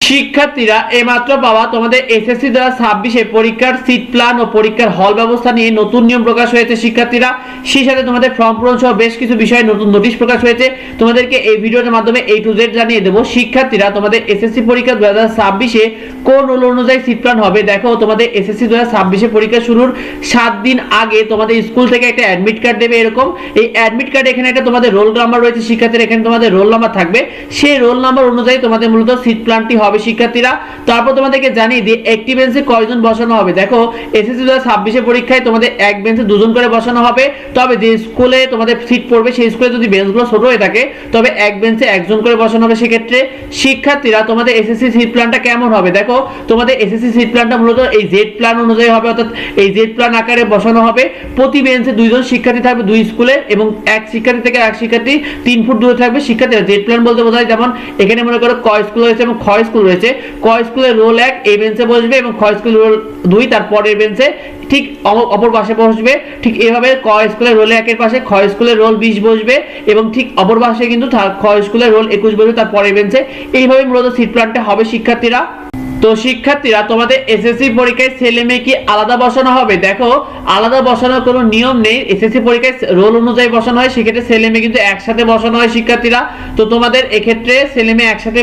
শিক্ষার্থীরা এইমাত্র পাওয়া তোমাদের এসএসসি 2026 পরীক্ষার সিট প্ল্যান ও পরীক্ষার হল ব্যবস্থা নিয়ে নতুন নিয়ম প্রকাশ হয়েছে। শিক্ষার্থীরা সেই সাথে তোমাদের ফর্ম পূরণ সহ বেশ কিছু বিষয়ে নতুন নোটিশ প্রকাশ হয়েছে। তোমাদেরকে এই ভিডিওর মাধ্যমে A to Z জানিয়ে দেব। শিক্ষার্থীরা তোমাদের এসএসসি পরীক্ষা 2026 কোন রুল অনুযায়ী সিট প্ল্যান হবে। দেখো, তোমাদের এসএসসি 2026 পরীক্ষা শুরুর 7 দিন আগে তোমাদের স্কুল থেকে একটা অ্যাডমিট কার্ড দেবে। এরকম এই অ্যাডমিট কার্ডে এখানে একটা তোমাদের রোল নাম্বার রয়েছে। শিক্ষার্থীরা এখানে তোমাদের রোল নাম্বার থাকবে, সেই রোল নাম্বার অনুযায়ী তোমাদের মূলত সিট প্ল্যানটি হবে। শিক্ষার্থীরা তারপর তোমাদেরকে জানিয়ে দিই একটি বেঞ্চে কয়জন বসানো হবে। দেখো, এসএসসি 2026 পরীক্ষায় তোমাদের এক বেঞ্চে দুজন করে বসানো হবে। তবে যে স্কুলে তোমাদের সিট পড়বে সেই স্কুলে যদি বেঞ্চগুলো ছোট হয়ে থাকে তবে এক বেঞ্চে একজন করে বসানো হবে। সেক্ষেত্রে শিক্ষার্থীরা তোমাদের এসএসসি সিট প্ল্যানটা কেমন হবে। দেখো, তোমাদের এসএসসি সিট প্ল্যানটা মূলত এই জেড প্ল্যান অনুযায়ী হবে, অর্থাৎ এই জেড প্ল্যান আকারে বসানো হবে। প্রতি বেঞ্চে দুইজন শিক্ষার্থী থাকবে দুই স্কুলে, এবং এক শিক্ষার্থী থেকে এক শিক্ষার্থী 3 ফুট দূরে থাকবে। শিক্ষার্থীরা জেড প্ল্যান বলতে বোঝায় যেমন এখানে মনে করো ক স্কুল রয়েছে এবং খ স্কুল রয়েছে। ক স্কুলের রোল 1 এই বেঞ্চে বসবে এবং খ স্কুলের রোল 2 তার পরের বেঞ্চে ঠিক অপর পাশে বসবে। ঠিক এইভাবে ক স্কুলের রোল 1 এর পাশে খ স্কুলের রোল 20 বসবে এবং ঠিক অপর পাশে কিন্তু খ স্কুলের রোল 21 বসবে তার পরের বেঞ্চে। এইভাবে মূলত সিট প্ল্যানটা হবে। শিক্ষার্থীরা তো শিক্ষার্থীরা তোমাদের এসএসসি পরীক্ষায় ছেলে মেয়ে কি আলাদা বসানো হবে। দেখো, আলাদা বসানোর কোনো নিয়ম নেই। এসএসসি পরীক্ষায় রোল অনুযায়ী বসানো হয়, সেক্ষেত্রে ছেলে মেয়ে কিন্তু একসাথে বসানো হয়। শিক্ষার্থীরা তো তোমাদের এক্ষেত্রে ছেলে মেয়ে একসাথে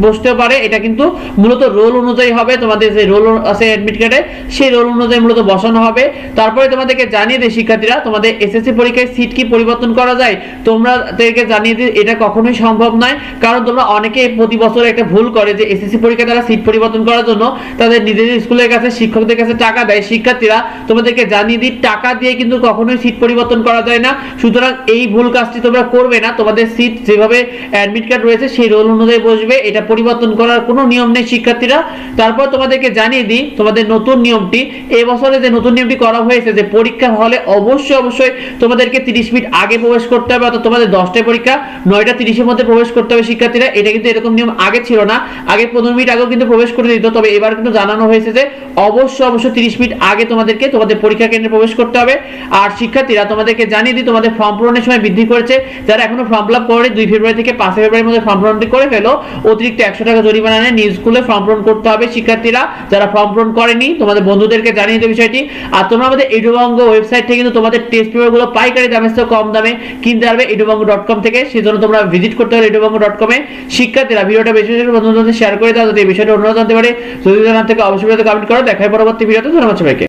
বসতেও পারে, এটা কিন্তু মূলত রোল অনুযায়ী হবে। তোমাদের যে রোল আছে অ্যাডমিট কার্ডে সেই রোল অনুযায়ী মূলত বসানো হবে। তারপরে তোমাদেরকে জানিয়ে দিই শিক্ষার্থীরা তোমাদের এসএসসি পরীক্ষায় সিট কি পরিবর্তন করা যায়। তোমাদেরকে জানিয়ে দিই এটা কখনোই সম্ভব নয়, কারণ তোমরা অনেকে প্রতি বছর একটা ভুল করে যে এসএসসি পরীক্ষায় তারা সিট পরিবর্তন করার জন্য তাদের নিজেদের স্কুলের কাছে শিক্ষকদের কাছে টাকা দেয়। শিক্ষার্থীরা তোমাদেরকে জানিয়ে দিই টাকা দিয়ে কিন্তু কখনোই সিট পরিবর্তন করা যায় না। সুতরাং এই ভুল কাজটি তোমরা করবে না। তোমাদের সিট যেভাবে অ্যাডমিট কার্ড রয়েছে সেই রোল অনুযায়ী বসবে, এটা পরিবর্তন করার কোনো নিয়ম নেই। শিক্ষার্থীরা তারপর তোমাদেরকে জানিয়ে দিই তোমাদের নতুন নিয়মটি। এই বছরে যে নতুন নিয়মটি করা হয়েছে যে পরীক্ষা হলে অবশ্যই তোমাদেরকে 30 মিনিট আগে প্রবেশ করতে হবে, অর্থাৎ তোমাদের 10টায় পরীক্ষা 9:30 এর মধ্যে প্রবেশ করতে হবে। শিক্ষার্থীরা এটা কিন্তু এরকম নিয়ম আগে ছিল না, আগে 15 মিনিট আগেও কিন্তু প্রবেশ করে দিত। তবে এবার কিন্তু জানানো হয়েছে যে অবশ্যই 30 মিনিট আগে তোমাদেরকে তোমাদের পরীক্ষা কেন্দ্রে প্রবেশ করতে হবে। আর শিক্ষার্থীরা তোমাদেরকে জানিয়ে দিই তোমাদের ফর্ম পূরণের সময় বৃদ্ধি করেছে। যারা এখনো ফর্ম ফিল আপ করেনি 2 ফেব্রুয়ারি থেকে 5 ফেব্রুয়ারির মধ্যে ফর্ম পূরণটি করে ফেলো। অতিরিক্ত 100 টাকা জরিমানা নিয়ে নিজ স্কুলে ফর্ম পূরণ করতে হবে। শিক্ষার্থীরা যারা ফর্ম পূরণ করেনি তোমাদের বন্ধুদেরকে জানিয়ে দিও বিষয়টি। আর তোমরা আমাদের এডুবঙ্গ ওয়েবসাইট থেকে কিন্তু তোমাদের টেস্ট পেপারগুলো পাইকারি দামের চেয়ে কম দামে কিনতে পারবে edubongo.com থেকে। সেজন্য তোমরা ভিজিট করতে হবে edubongo.com এ। শিক্ষার্থীরা ভিডিওটা বেশি বেশি বন্ধুদের সাথে শেয়ার করে দাও যাতে এই বিষয়টা অন্যরা জানতে পারে। যদি জানার থেকে অবশ্যই কমেন্ট করো। দেখাই পরবর্তী ভিডিওতে। ধন্যবাদ সবাইকে।